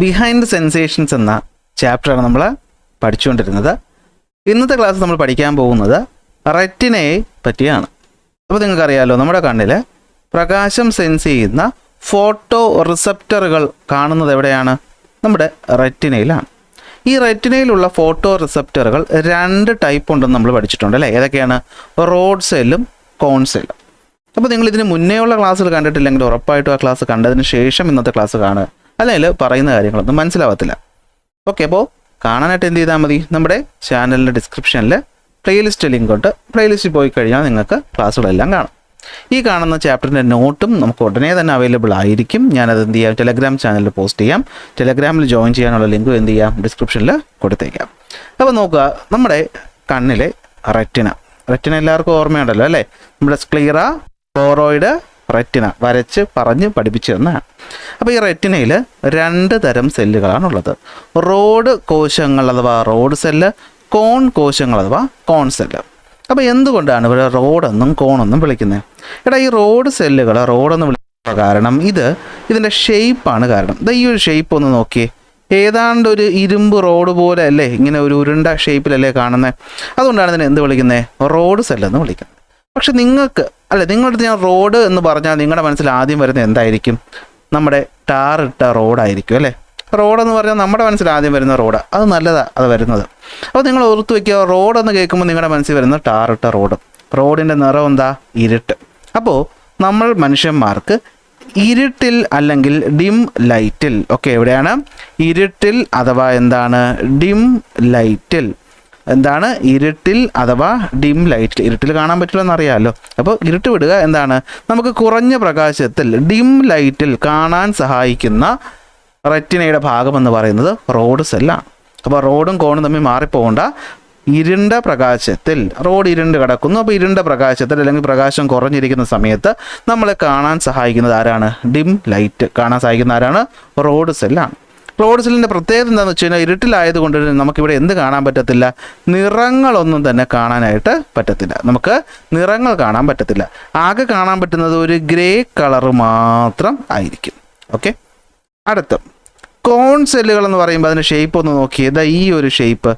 Behind sensations എന്ന ചാപ്റ്ററാണ് നമ്മൾ പഠിച്ചുകൊണ്ടിരുന്നത്. ഇന്നത്തെ ക്ലാസ് നമ്മൾ പഠിക്കാൻ പോകുന്നത് റെറ്റിനയെ പറ്റിയാണ്. അപ്പോൾ നിങ്ങൾക്കറിയാമല്ലോ, നമ്മുടെ കണ്ണിൽ പ്രകാശം സെൻസ് ചെയ്യുന്ന ഫോട്ടോ റിസപ്റ്ററുകൾ കാണുന്നത് എവിടെയാണ്? നമ്മുടെ റെറ്റിനയിലാണ്. ഈ റെറ്റിനയിലുള്ള ഫോട്ടോ റിസപ്റ്ററുകൾ 2 ടൈപ്പ് ഉണ്ടെന്ന് നമ്മൾ പഠിച്ചിട്ടുണ്ട് അല്ലേ? ഏതൊക്കെയാണ്? റോഡ് സെല്ലും കോൺ സെല്ലും. അപ്പോൾ നിങ്ങൾ ഇതിന് മുന്നേ ഉള്ള ക്ലാസ്സിൽ കണ്ടിട്ടില്ലെങ്കിൽ ഉറപ്പായിട്ടും ആ ക്ലാസ് കണ്ടതിന് ശേഷം ഇന്നത്തെ ക്ലാസ് കാണുക, അല്ലെങ്കിൽ പറയുന്ന കാര്യങ്ങളൊന്നും മനസ്സിലാവത്തില്ല. ഓക്കെ, അപ്പോൾ കാണാനായിട്ട് എന്ത് ചെയ്താൽ മതി? നമ്മുടെ ചാനലിൻ്റെ ഡിസ്ക്രിപ്ഷനിൽ പ്ലേലിസ്റ്റ് ലിങ്ക് ഉണ്ട്. പ്ലേലിസ്റ്റിൽ പോയി കഴിഞ്ഞാൽ നിങ്ങൾക്ക് ക്ലാസ്സുകളെല്ലാം കാണാം. ഈ കാണുന്ന ചാപ്റ്ററിൻ്റെ നോട്ടും നമുക്ക് ഉടനെ തന്നെ അവൈലബിൾ ആയിരിക്കും. ഞാനത് എന്ത് ചെയ്യാം? ടെലഗ്രാം ചാനലിൽ പോസ്റ്റ് ചെയ്യാം. ടെലഗ്രാമിൽ ജോയിൻ ചെയ്യാനുള്ള ലിങ്കും എന്ത് ചെയ്യാം? ഡിസ്ക്രിപ്ഷനിൽ കൊടുത്തേക്കാം. അപ്പോൾ നോക്കുക, നമ്മുടെ കണ്ണിലെ റെറ്റിന എല്ലാവർക്കും ഓർമ്മയുണ്ടല്ലോ അല്ലേ? നമ്മുടെ സ്ക്ലീറ, കോറോയിഡ്, റെറ്റിന വരച്ച് പറഞ്ഞ് പഠിപ്പിച്ചു തന്നതാണ്. അപ്പോൾ ഈ റെറ്റിനയിൽ 2 തരം സെല്ലുകളാണുള്ളത്. റോഡ് കോശങ്ങൾ അഥവാ റോഡ് സെല്ല്, കോൺ കോശങ്ങൾ അഥവാ കോൺ സെല്ല്. അപ്പോൾ എന്തുകൊണ്ടാണ് ഇവിടെ റോഡെന്നും കോണെന്നും വിളിക്കുന്നത്? എടാ, ഈ റോഡ് സെല്ലുകൾ റോഡെന്ന് വിളിക്കുന്ന കാരണം ഇതിൻ്റെ ഷേപ്പാണ് കാരണം. ഈ ഒരു ഷേപ്പ് ഒന്ന് നോക്കിയേ, ഏതാണ്ട് ഒരു ഇരുമ്പ് റോഡ് പോലെ അല്ലേ? ഇങ്ങനെ ഒരു ഉരുണ്ട ഷേപ്പിലല്ലേ കാണുന്നത്? അതുകൊണ്ടാണ് ഇതിനെ എന്ത് വിളിക്കുന്നത്? റോഡ് സെല്ലെന്ന് വിളിക്കുന്നത്. പക്ഷെ നിങ്ങളുടെ അടുത്ത് ഞാൻ റോഡ് എന്ന് പറഞ്ഞാൽ നിങ്ങളുടെ മനസ്സിൽ ആദ്യം വരുന്നത് എന്തായിരിക്കും? നമ്മുടെ ടാറിട്ട റോഡായിരിക്കും അല്ലേ? റോഡെന്ന് പറഞ്ഞാൽ നമ്മുടെ മനസ്സിൽ ആദ്യം വരുന്ന റോഡ്, അത് നല്ലതാണ് അത് വരുന്നത്. അപ്പോൾ നിങ്ങൾ ഓർത്ത് വയ്ക്കുക, റോഡെന്ന് കേൾക്കുമ്പോൾ നിങ്ങളുടെ മനസ്സിൽ വരുന്ന ടാറിട്ട റോഡ്. റോഡിൻ്റെ നിറം എന്താ? ഇരുട്ട്. അപ്പോൾ നമ്മൾ മനുഷ്യന്മാർക്ക് ഇരുട്ടിൽ അല്ലെങ്കിൽ ഡിം ലൈറ്റിൽ, ഓക്കെ, എവിടെയാണ്? ഇരുട്ടിൽ അഥവാ എന്താണ്? ഡിം ലൈറ്റിൽ. എന്താണ്? ഇരുട്ടിൽ അഥവാ ഡിം ലൈറ്റിൽ. ഇരുട്ടിൽ കാണാൻ പറ്റില്ലെന്ന് അറിയാമല്ലോ. അപ്പോൾ ഇരുട്ട് വിടുക. എന്താണ്? നമുക്ക് കുറഞ്ഞ പ്രകാശത്തിൽ ഡിം ലൈറ്റിൽ കാണാൻ സഹായിക്കുന്ന റെറ്റിനയുടെ ഭാഗമെന്ന് പറയുന്നത് റോഡ് സെല്ലാണ്. അപ്പോൾ റോഡും കോണും തമ്മിൽ മാറിപ്പോകേണ്ട. ഇരുണ്ട പ്രകാശത്തിൽ റോഡ് ഇരുണ്ട് കിടക്കുന്നു. അപ്പോൾ ഇരുണ്ട പ്രകാശത്തിൽ അല്ലെങ്കിൽ പ്രകാശം കുറഞ്ഞിരിക്കുന്ന സമയത്ത് നമ്മളെ കാണാൻ സഹായിക്കുന്നത് ആരാണ്? ഡിം ലൈറ്റ് കാണാൻ സഹായിക്കുന്ന ആരാണ്? റോഡ് സെല്ലാണ്. റോഡ് സെല്ലിൻ്റെ പ്രത്യേകത എന്താണെന്ന് വെച്ച് കഴിഞ്ഞാൽ, ഇരുട്ടിലായതുകൊണ്ട് നമുക്കിവിടെ എന്ത് കാണാൻ പറ്റത്തില്ല? നിറങ്ങളൊന്നും തന്നെ കാണാനായിട്ട് പറ്റത്തില്ല. നമുക്ക് നിറങ്ങൾ കാണാൻ പറ്റത്തില്ല. ആകെ കാണാൻ പറ്റുന്നത് ഒരു ഗ്രേ കളറ് മാത്രം ആയിരിക്കും. ഓക്കെ, അടുത്ത കോൺ സെല്ലുകൾ എന്ന് പറയുമ്പോൾ അതിൻ്റെ ഷേപ്പ് ഒന്ന് നോക്കിയത് ഈ ഒരു ഷേപ്പ്.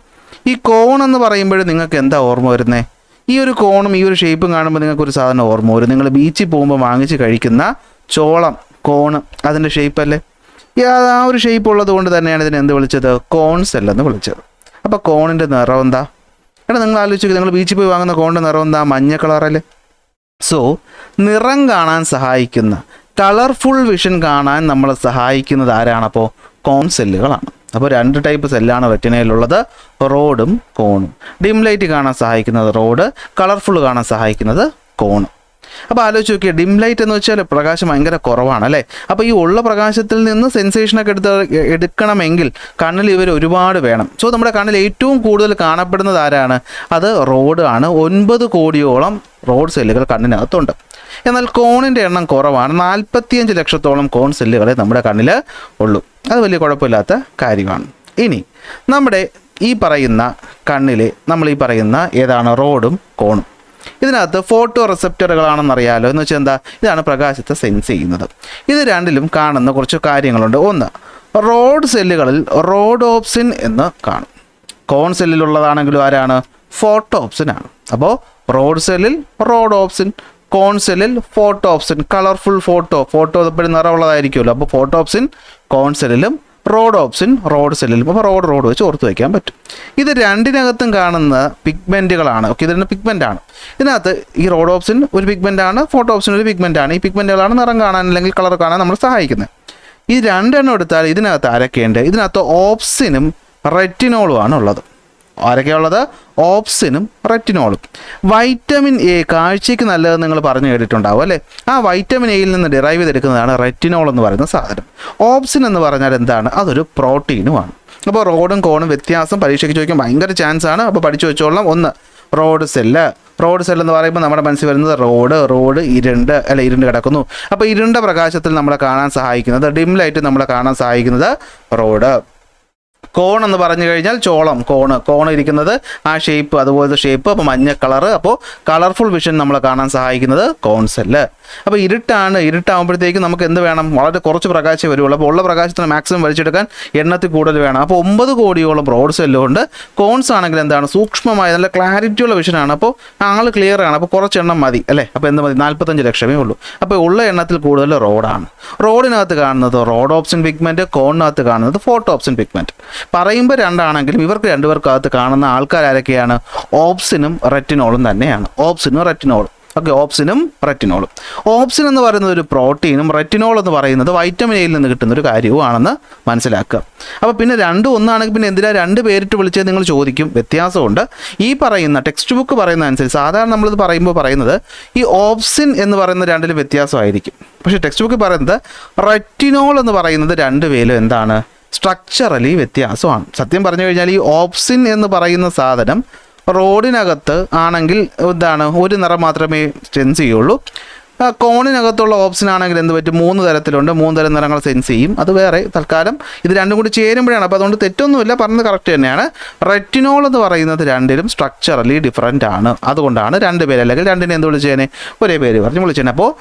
ഈ കോൺ എന്ന് പറയുമ്പോൾ നിങ്ങൾക്ക് എന്താ ഓർമ്മ വരുന്നത്? ഈ ഒരു കോണും ഈ ഒരു ഷേപ്പും കാണുമ്പോൾ നിങ്ങൾക്കൊരു സാധനം ഓർമ്മ വരും. നിങ്ങൾ ബീച്ചിൽ പോകുമ്പോൾ വാങ്ങിച്ച് കഴിക്കുന്ന ചോളം, കോണ്, അതിൻ്റെ ഷേപ്പല്ലേ? ആ ഒരു ഷേപ്പ് ഉള്ളത് കൊണ്ട് തന്നെയാണ് ഇതിനെ എന്ത് വിളിച്ചത്? കോൺ സെല്ലെന്ന് വിളിച്ചത്. അപ്പോൾ കോണിൻ്റെ നിറം എന്താ? നിങ്ങൾ ആലോചിക്കുക, നിങ്ങൾ ബീച്ചിൽ പോയി വാങ്ങുന്ന കോണിൻ്റെ നിറം എന്താ? മഞ്ഞ കളറല്ലേ? സോ നിറം കാണാൻ സഹായിക്കുന്ന, കളർഫുൾ വിഷൻ കാണാൻ നമ്മളെ സഹായിക്കുന്നത് ആരാണ്? അപ്പോൾ കോൺ സെല്ലുകളാണ്. അപ്പോൾ 2 ടൈപ്പ് സെല്ലാണ് റെറ്റിനയിലുള്ളത്, റോഡും കോണും. ഡിം ലൈറ്റ് കാണാൻ സഹായിക്കുന്നത് റോഡ്, കളർഫുൾ കാണാൻ സഹായിക്കുന്നത് കോണ്. അപ്പോൾ ആലോചിച്ച് നോക്കിയാൽ, ഡിം ലൈറ്റ് എന്ന് വെച്ചാൽ പ്രകാശം ഭയങ്കര കുറവാണ് അല്ലേ? അപ്പോൾ ഈ ഉള്ള പ്രകാശത്തിൽ നിന്ന് സെൻസേഷനൊക്കെ എടുക്കണമെങ്കിൽ കണ്ണിൽ ഇവർ ഒരുപാട് വേണം. സോ നമ്മുടെ കണ്ണിൽ ഏറ്റവും കൂടുതൽ കാണപ്പെടുന്നത് ആരാണ്? അത് റോഡ് ആണ്. 9 കോടിയോളം റോഡ് സെല്ലുകൾ കണ്ണിനകത്തുണ്ട്. എന്നാൽ കോണിൻ്റെ എണ്ണം കുറവാണ്. 45 ലക്ഷത്തോളം കോൺ സെല്ലുകളെ നമ്മുടെ കണ്ണിൽ ഉള്ളൂ. അത് വലിയ കുഴപ്പമില്ലാത്ത കാര്യമാണ്. ഇനി നമ്മുടെ ഈ പറയുന്ന കണ്ണിൽ നമ്മൾ ഈ പറയുന്ന ഏതാണ്? റോഡും കോണും. ഇതിനകത്ത് ഫോട്ടോ റിസപ്റ്ററുകളാണെന്നറിയാലോ. എന്ന് വെച്ചാൽ എന്താ? ഇതാണ് പ്രകാശത്തെ സെൻസ് ചെയ്യുന്നത്. ഇത് രണ്ടിലും കാണുന്ന കുറച്ച് കാര്യങ്ങളുണ്ട്. ഒന്ന്, റോഡ് സെല്ലുകളിൽ റോഡോപ്സിൻ എന്ന് കാണും. കോൺ സെല്ലിലുള്ളതാണെങ്കിലും ആരാണ്? ഫോട്ടോപ്സിൻ ആണ്. അപ്പോൾ റോഡ് സെല്ലിൽ റോഡോപ്സിൻ, കോൺ സെല്ലിൽ ഫോട്ടോപ്സിൻ. കളർഫുൾ ഫോട്ടോ എപ്പോഴും നിറമുള്ളതായിരിക്കുമല്ലോ. അപ്പോൾ ഫോട്ടോപ്സിൻ കോൺ സെല്ലിലും റോഡോപ്സിൻ റോഡ് സെല്ലിലും. അപ്പോൾ റോഡ് വെച്ച് ഓർത്ത് വയ്ക്കാൻ പറ്റും. ഇത് രണ്ടിനകത്തും കാണുന്ന പിഗ്മെൻറ്റുകളാണ്. ഓക്കെ, ഇത് 2 പിഗ്മെൻ്റാണ്. ഇതിനകത്ത് ഈ റോഡോപ്സിൻ ഒരു പിഗ്മെൻ്റാണ്, ഫോട്ടോപ്സിൻ ഒരു പിഗ്മെൻ്റാണ്. ഈ പിഗ്മെൻറ്റുകളാണ് നിറം കാണാൻ അല്ലെങ്കിൽ കളർ കാണാൻ നമ്മൾ സഹായിക്കുന്നത്. ഈ 2 എടുത്താൽ ഇതിനകത്ത് ആരൊക്കെയുണ്ട്? ഇതിനകത്ത് ഓപ്സിനും റെറ്റിനോളുമാണ് ഉള്ളത്. ആരൊക്കെയുള്ളത്? ഓപ്സിനും റെറ്റിനോളും. വൈറ്റമിൻ എ കാഴ്ചയ്ക്ക് നല്ലതെന്ന് നിങ്ങൾ പറഞ്ഞു കേട്ടിട്ടുണ്ടാവും അല്ലേ? ആ വൈറ്റമിൻ എയിൽ നിന്ന് ഡിറൈവ് ചെയ്തെടുക്കുന്നതാണ് റെറ്റിനോൾ എന്ന് പറയുന്ന സാധനം. ഓപ്സിൻ എന്ന് പറഞ്ഞാൽ എന്താണ്? അതൊരു പ്രോട്ടീനുമാണ്. അപ്പോൾ റോഡും കോണും വ്യത്യാസം പരീക്ഷയ്ക്ക് ചോദിക്കാൻ ഭയങ്കര ചാൻസ് ആണ്. അപ്പോൾ പഠിച്ചു വെച്ചോളാം. ഒന്ന്, റോഡ് സെല്ല് എന്ന് പറയുമ്പോൾ നമ്മുടെ മനസ്സിൽ വരുന്നത് റോഡ് ഇരുണ്ട് കിടക്കുന്നു. അപ്പോൾ ഇരുണ്ട പ്രകാശത്തിൽ നമ്മളെ കാണാൻ സഹായിക്കുന്നത്, ഡിം ലൈറ്റ് നമ്മളെ കാണാൻ സഹായിക്കുന്നത് റോഡ്. കോൺ എന്ന് പറഞ്ഞു കഴിഞ്ഞാൽ ചോളം, കോൺ ഇരിക്കുന്നത് ആ ഷേപ്പ്, അതുപോലത്തെ ഷേപ്പ്. അപ്പോൾ മഞ്ഞ കളറ്, അപ്പോൾ കളർഫുൾ വിഷൻ നമ്മളെ കാണാൻ സഹായിക്കുന്നത് കോൺ സെല്ല്. അപ്പോൾ ഇരുട്ടാകുമ്പോഴത്തേക്കും നമുക്ക് എന്ത് വേണം? വളരെ കുറച്ച് പ്രകാശം വരുള്ളൂ. അപ്പോൾ ഉള്ള പ്രകാശത്തിന് മാക്സിമം വലിച്ചെടുക്കാൻ എണ്ണത്തിൽ കൂടുതൽ വേണം. അപ്പോൾ 9 കോടിയോളം റോഡ് സെല്ലുകൊണ്ട്. കോൺസ് ആണെങ്കിൽ എന്താണ്? സൂക്ഷ്മമായ നല്ല ക്ലാരിറ്റിയുള്ള വിഷനാണ്. അപ്പോൾ ആൾ ക്ലിയർ ആണ്. അപ്പോൾ കുറച്ച് എണ്ണം മതി അല്ലേ? അപ്പോൾ എന്ത് മതി? 45 ലക്ഷമേ ഉള്ളൂ. അപ്പോൾ ഉള്ള എണ്ണത്തിൽ കൂടുതൽ റോഡാണ്. റോഡിനകത്ത് കാണുന്നത് റോഡ് ഓപ്സിൻ പിഗ്മെൻറ്റ്, കോണിനകത്ത് കാണുന്നത് ഫോട്ടോ ഓപ്സിൻ പിഗ്മെൻറ്റ്. പറയുമ്പോൾ രണ്ടാണെങ്കിലും ഇവർക്ക് രണ്ടുപേർക്കകത്ത് കാണുന്ന ആൾക്കാർ ആരൊക്കെയാണ്? ഓപ്സിനും റെറ്റിനോളും തന്നെയാണ്. ഓപ്സിനും റെറ്റിനോളും. ഓക്കെ, ഓപ്സിനും റെറ്റിനോളും. ഓപ്സിൻ എന്ന് പറയുന്നത് ഒരു പ്രോട്ടീനും റെറ്റിനോൾ എന്ന് പറയുന്നത് വൈറ്റമിൻ എയിൽ നിന്ന് കിട്ടുന്ന ഒരു കാര്യവുമാണെന്ന് മനസ്സിലാക്കുക. അപ്പോൾ പിന്നെ രണ്ടും ഒന്നാണെങ്കിൽ പിന്നെ എന്തിനാ രണ്ട് പേരിട്ട് വിളിച്ചത് നിങ്ങൾ ചോദിക്കും. വ്യത്യാസമുണ്ട്. ഈ പറയുന്ന ടെക്സ്റ്റ് ബുക്ക് പറയുന്ന അനുസരിച്ച് സാധാരണ നമ്മളിത് പറയുന്നത് ഈ ഓപ്സിൻ എന്ന് പറയുന്ന രണ്ടിലും വ്യത്യാസമായിരിക്കും. പക്ഷേ ടെക്സ്റ്റ് ബുക്ക് പറയുന്നത് റെറ്റിനോൾ എന്ന് പറയുന്നത് രണ്ടുപേരും എന്താണ്? സ്ട്രക്ചറലി വ്യത്യാസമാണ്. സത്യം പറഞ്ഞു കഴിഞ്ഞാൽ ഈ ഓപ്സിൻ എന്ന് പറയുന്ന സാധനം റോഡിനകത്ത് ആണെങ്കിൽ എന്താണ്? ഒരു നിറം മാത്രമേ സെൻസ് ചെയ്യുള്ളൂ. കോണിനകത്തുള്ള ഓപ്ഷൻ ആണെങ്കിൽ എന്ത് പറ്റും? 3 തരത്തിലുണ്ട്. 3 തരം നിറങ്ങൾ സെൻസ് ചെയ്യും. അത് വേറെ. തൽക്കാലം ഇത് രണ്ടും കൂടി ചേരുമ്പോഴാണ്. അപ്പോൾ അതുകൊണ്ട് തെറ്റൊന്നുമില്ല, പറഞ്ഞത് കറക്റ്റ് തന്നെയാണ്. റെറ്റിനോൾ എന്ന് പറയുന്നത് രണ്ടിലും സ്ട്രക്ചറലി ഡിഫറൻ്റ് ആണ്. അതുകൊണ്ടാണ് രണ്ട് പേര്, അല്ലെങ്കിൽ രണ്ടിനെ എന്ത് വിളിച്ചേനെ? ഒരേ പേര് പറഞ്ഞ് വിളിച്ചേനെ. അപ്പോൾ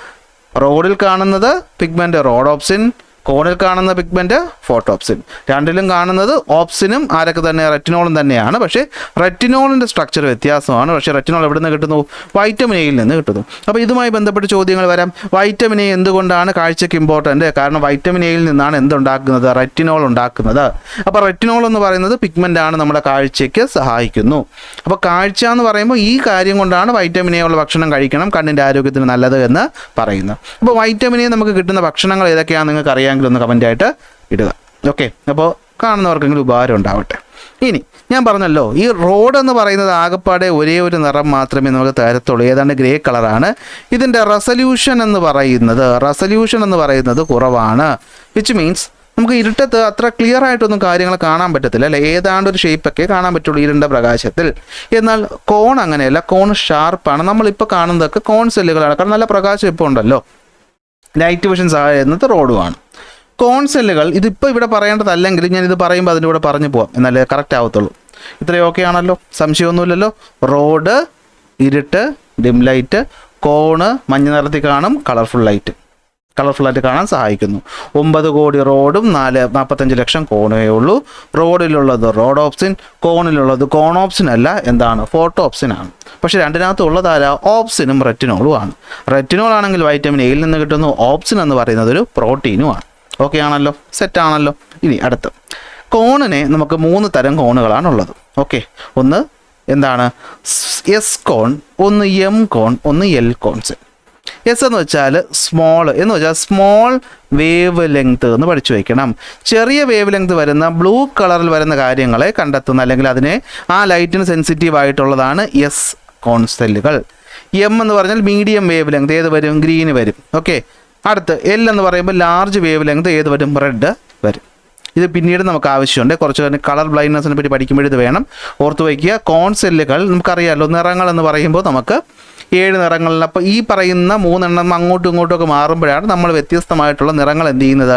റോഡിൽ കാണുന്നത് പിഗ്മെൻറ്റ് റോഡ് ഓപ്സിൻ, കോണിൽ കാണുന്ന പിഗ്മെൻറ്റ് ഫോട്ടോപ്സിൻ. രണ്ടിലും കാണുന്നത് ഓപ്സിനും ആരൊക്കെ തന്നെ? റെറ്റിനോളും തന്നെയാണ്. പക്ഷേ റെറ്റിനോളിൻ്റെ സ്ട്രക്ചർ വ്യത്യാസമാണ്. പക്ഷേ റെറ്റിനോൾ എവിടെ നിന്ന് കിട്ടുന്നു? വൈറ്റമിൻ എയിൽ നിന്ന് കിട്ടുന്നു. അപ്പോൾ ഇതുമായി ബന്ധപ്പെട്ട് ചോദ്യങ്ങൾ വരാം. വൈറ്റമിൻ എ എന്തുകൊണ്ടാണ് കാഴ്ചയ്ക്ക് ഇമ്പോർട്ടൻ്റ്? കാരണം വൈറ്റമിൻ എയിൽ നിന്നാണ് എന്തുണ്ടാക്കുന്നത്? റെറ്റിനോൾ ഉണ്ടാക്കുന്നത്. അപ്പോൾ റെറ്റിനോൾ എന്ന് പറയുന്നത് പിഗ്മെൻ്റ് ആണ്, നമ്മുടെ കാഴ്ചയ്ക്ക് സഹായിക്കുന്നു. അപ്പോൾ കാഴ്ച എന്ന് പറയുമ്പോൾ ഈ കാര്യം കൊണ്ടാണ് വൈറ്റമിൻ എ ഉള്ള ഭക്ഷണം കഴിക്കണം, കണ്ണിൻ്റെ ആരോഗ്യത്തിന് നല്ലത് എന്ന് പറയുന്നത്. അപ്പോൾ വൈറ്റമിൻ എ നമുക്ക് കിട്ടുന്ന ഭക്ഷണങ്ങൾ ഏതൊക്കെയാണെന്ന് നിങ്ങൾക്ക് അറിയാമെങ്കിൽ ഒന്ന് കമൻ്റായിട്ട് ഇടുക. ഓക്കെ, അപ്പോൾ കാണുന്നവർക്കെങ്കിലും ഉപകാരം ഉണ്ടാവട്ടെ. ഇനി ഞാൻ പറഞ്ഞല്ലോ, ഈ റോഡ് എന്ന് പറയുന്നത് ആകെപ്പാടെ ഒരേ ഒരു നിറം മാത്രമേ നമുക്ക് തരത്തുള്ളൂ. ഏതാണ്ട് ഗ്രേ കളറാണ്. ഇതിൻ്റെ റെസല്യൂഷൻ എന്ന് പറയുന്നത് കുറവാണ്. വിച്ച് മീൻസ് നമുക്ക് ഇരുട്ടത്ത് അത്ര ക്ലിയർ ആയിട്ടൊന്നും കാര്യങ്ങൾ കാണാൻ പറ്റത്തില്ല അല്ലേ? ഏതാണ്ട് ഒരു ഷേപ്പൊക്കെ കാണാൻ പറ്റുള്ളൂ ഇരുണ്ട പ്രകാശത്തിൽ. എന്നാൽ കോൺ അങ്ങനെയല്ല. കോൺ ഷാർപ്പാണ്. നമ്മളിപ്പോൾ കാണുന്നതൊക്കെ കോൺ സെല്ലുകളാണ്. കാരണം നല്ല പ്രകാശം ഇപ്പോൾ ഉണ്ടല്ലോ. ലൈറ്റ് വിഷൻ സഹായിക്കുന്നത് റോഡുമാണ്. കോൺ സെല്ലുകൾ ഇതിപ്പോൾ ഇവിടെ പറയേണ്ടതല്ലെങ്കിലും ഞാൻ ഇത് പറയുമ്പോൾ അതിൻ്റെ കൂടെ പറഞ്ഞു പോവാം, എന്നാലേ കറക്റ്റ് ആവത്തുള്ളൂ. ഇത്രയും ഓക്കെ ആണല്ലോ? സംശയമൊന്നുമില്ലല്ലോ? റോഡ് ഇരുട്ട്, ഡിം ലൈറ്റ്. കോണ് മഞ്ഞ നിറത്തിൽ കാണും, കളർഫുള്ളായിട്ട് കാണാൻ സഹായിക്കുന്നു. 9 കോടി റോഡും 45 ലക്ഷം കോണേ ഉള്ളൂ. റോഡിലുള്ളത് റോഡ് ഓപ്സിൻ, കോണിലുള്ളത് കോൺ ഓപ്സിൻ അല്ല, എന്താണ്? ഫോട്ടോ ഓപ്സിൻ ആണ്. പക്ഷേ രണ്ടിനകത്ത് ഉള്ളതാരാ? ഓപ്സിനും റെറ്റിനോളും ആണ്. റെറ്റിനോൾ ആണെങ്കിൽ വൈറ്റമിൻ എയിൽ നിന്ന് കിട്ടുന്നു. ഓപ്സിൻ എന്ന് പറയുന്നത് ഒരു പ്രോട്ടീനുമാണ്. ഓക്കെ ആണല്ലോ? സെറ്റാണല്ലോ? ഇനി അടുത്ത് കോണിനെ നമുക്ക് 3 തരം കോണുകളാണുള്ളത്. ഓക്കെ, ഒന്ന് എന്താണ്? എസ് കോൺ, ഒന്ന് എം കോൺ, ഒന്ന് എൽ കോൺസ്. എസ് എന്ന് വെച്ചാൽ സ്മോൾ വേവ് ലെങ്ത് എന്ന് പഠിച്ചു വയ്ക്കണം. ചെറിയ വേവ് ലെങ്ത് വരുന്ന ബ്ലൂ കളറിൽ വരുന്ന കാര്യങ്ങളെ കണ്ടെത്തുന്ന, അല്ലെങ്കിൽ അതിനെ ആ ലൈറ്റിന് സെൻസിറ്റീവ് ആയിട്ടുള്ളതാണ് എസ് കോൺ സെല്ലുകൾ. എം എന്ന് പറഞ്ഞാൽ മീഡിയം വേവ് ലെങ്ത്, ഏത് വരും? ഗ്രീന് വരും. ഓക്കെ, അടുത്ത് എൽ എന്ന് പറയുമ്പോൾ ലാർജ് വേവ് ലെങ്ത്, ഏത് വരും? റെഡ് വരും. ഇത് പിന്നീട് നമുക്ക് ആവശ്യമുണ്ട്. കുറച്ച് കളർ ബ്ലൈൻഡ്നെസ്സിനെ പറ്റി പഠിക്കുമ്പോഴത് വേണം ഓർത്ത് വയ്ക്കുക. കോൺ സെല്ലുകൾ നമുക്കറിയാമല്ലോ, നിറങ്ങൾ എന്ന് പറയുമ്പോൾ നമുക്ക് 7 നിറങ്ങളിൽ. അപ്പോൾ ഈ പറയുന്ന 3 എണ്ണം അങ്ങോട്ടും ഇങ്ങോട്ടും ഒക്കെ മാറുമ്പോഴാണ് നമ്മൾ വ്യത്യസ്തമായിട്ടുള്ള നിറങ്ങൾ എന്ത് ചെയ്യുന്നത്?